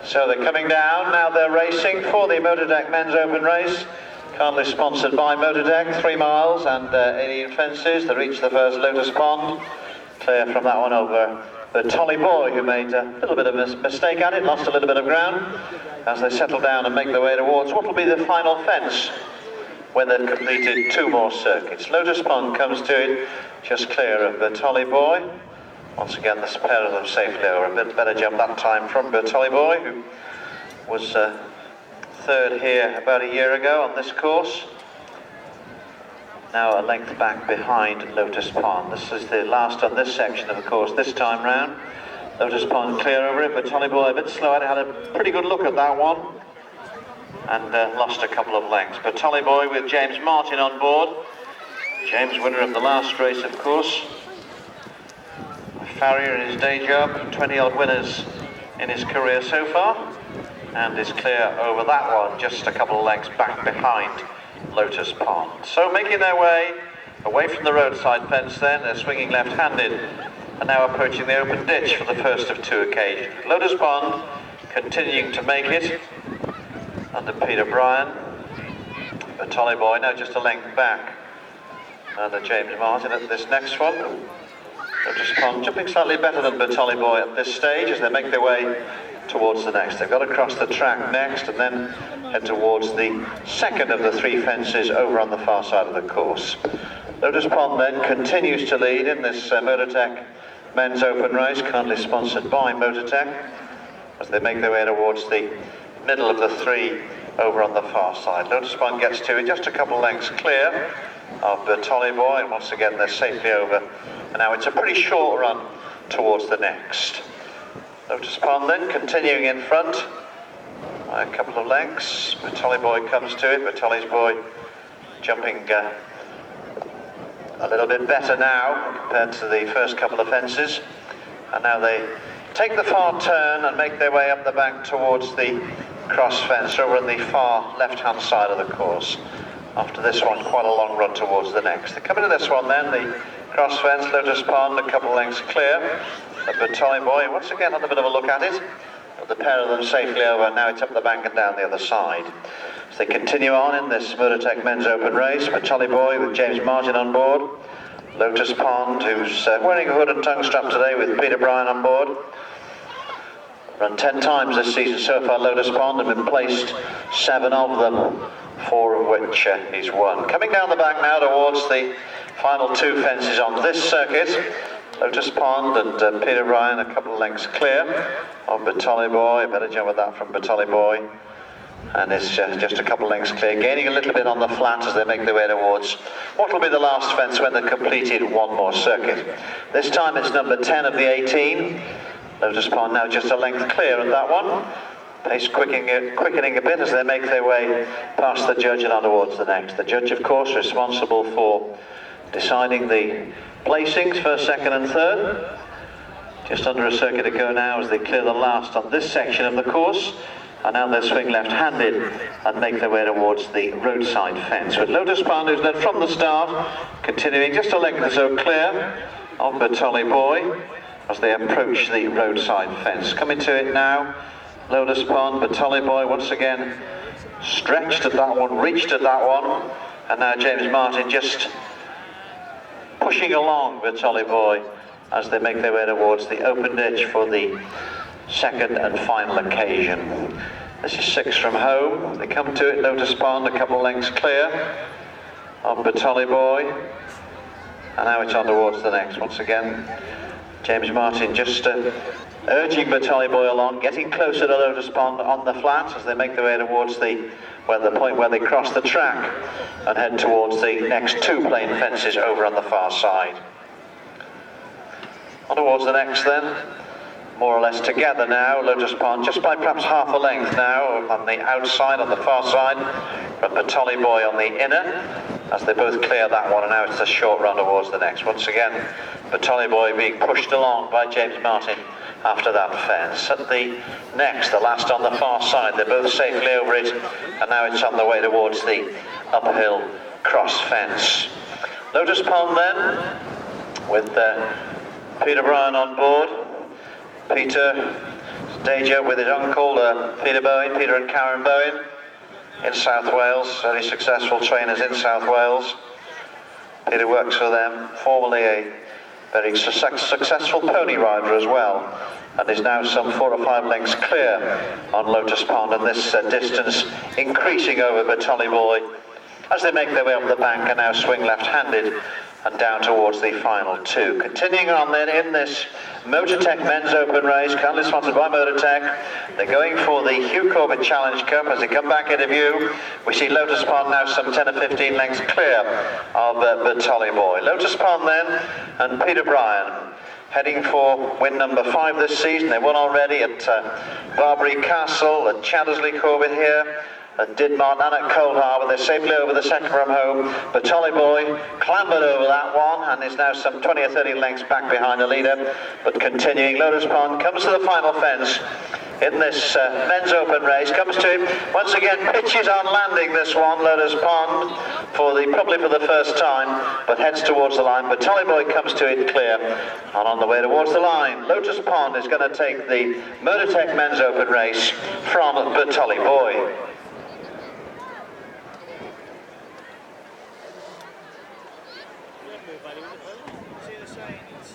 So they're coming down, now they're racing for the Motordeck Men's Open Race, kindly sponsored by Motordeck, 3 miles and 18 fences. They reach the first Lotus Pond, clear from that one over the Tolly Boy, who made a little bit of a mistake at it, lost a little bit of ground, as they settle down and make their way towards what will be the final fence when they've completed 2 more circuits. Lotus Pond comes to it, just clear of the Tolly Boy. Once again, this pair of them safely over. A bit better jump that time from Bertolli Boy, who was third here about a year ago on this course. Now a length back behind Lotus Pond. This is the last on this section of the course this time round. Lotus Pond clear over it, Bertolli Boy a bit slow. I had a pretty good look at that one and lost a couple of lengths. Bertolli Boy with James Martin on board. James, winner of the last race, of course. Farrier in his day job, 20-odd winners in his career so far, and is clear over that one, just a couple of lengths back behind Lotus Pond. So making their way away from the roadside fence then, they're swinging left-handed, and now approaching the open ditch for the first of 2 occasions. Lotus Pond continuing to make it under Peter Bryan. Bertolli Boy now just a length back under James Martin at this next one. Lotus Pond jumping slightly better than Bertolli Boy at this stage as they make their way towards the next. They've got to cross the track next and then head towards the second of the 3 fences over on the far side of the course. Lotus Pond then continues to lead in this Motortech Men's Open Race, kindly sponsored by Motortech, as they make their way towards the middle of the 3 over on the far side. Lotus Pond gets to it just a couple lengths clear of Bertolli Boy, and once again they're safely over. And now it's a pretty short run towards the next. Lotus Pond then continuing in front by a couple of lengths. Bertolli Boy comes to it. Bertolli's Boy jumping a little bit better now compared to the first couple of fences. And now they take the far turn and make their way up the bank towards the cross fence over on the far left-hand side of the course. After this one, quite a long run towards the next. They come into this one then, the cross fence, Lotus Pond, a couple lengths clear. The Bertolli Boy, once again, had a bit of a look at it. But the pair of them safely over, now it's up the bank and down the other side. So they continue on in this Motortech Men's Open Race. Bertolli Boy with James Martin on board. Lotus Pond, who's wearing a hood and tongue strap today with Peter Bryan on board. Run 10 times this season so far, Lotus Pond, and been placed 7 of them, 4 of which he's won. Coming down the back now towards the final 2 fences on this circuit. Lotus Pond and Peter Bryan a couple of lengths clear of Bertolli Boy. A better jump with that from Bertolli Boy. And it's just a couple of lengths clear, gaining a little bit on the flat as they make their way towards what will be the last fence when they've completed 1 more circuit. This time it's number 10 of the 18. Lotus Pond now just a length clear of that one. Pace quickening a bit as they make their way past the judge and on towards the next. The judge, of course, responsible for deciding the placings, first, second and third. Just under a circuit to go now as they clear the last on this section of the course. And now they swing left-handed and make their way towards the roadside fence. With Lotus Pond, who's led from the start, continuing just a length or so clear of Bertolli Boy as they approach the roadside fence. Coming to it now, Lotus Pond, Bertolli Boy once again stretched at that one, reached at that one, and now James Martin just pushing along Bertolli Boy as they make their way towards the open ditch for the second and final occasion. This is 6 from home. They come to it, Lotus Pond, a couple of lengths clear of Bertolli Boy, and now it's on towards the next. Once again, James Martin just urging Bertolli Boy along, getting closer to Lotus Pond on the flat as they make their way towards the point where they cross the track and head towards the next 2 plain fences over on the far side. On towards the next then, more or less together now, Lotus Pond just by perhaps half a length now on the outside, on the far side, but Bertolli Boy on the inner as they both clear that one, and now it's a short run towards the next. Once again, Bertolli Boy being pushed along by James Martin after that fence. At the next, the last on the far side, they're both safely over it, and now it's on the way towards the uphill cross fence. Lotus Pond then, with Peter Bryan on board. Peter stager with his uncle, Peter and Karen Bowen, in South Wales, very successful trainers in South Wales. Peter works for them, formerly a very successful pony rider as well, and is now some 4 or 5 lengths clear on Lotus Pond, and this distance increasing over Batolly Boy as they make their way up the bank and now swing left-handed and down towards the final 2. Continuing on then in this Motortech Men's Open race, currently sponsored by Motortech. They're going for the Hugh Corbett Challenge Cup. As they come back into view, we see Lotus Pond now some 10 or 15 lengths clear of Batolly Boy. Lotus Pond then, and Peter Bryan heading for win number 5 this season. They won already at Barbary Castle, at Chattersley Corbett here, at Didmont and at Cold Harbour. They're safely over the second from home. Batolly Boy clambered over that one and is now some 20 or 30 lengths back behind the leader. But continuing, Lotus Pond comes to the final fence in this men's open race. Comes to him once again, pitches on landing this one, Lotus Pond, probably for the first time, but heads towards the line. Batolly Boy comes to it clear, and on the way towards the line, Lotus Pond is going to take the Motortech Men's Open race from Batolly Boy. See the saying, it's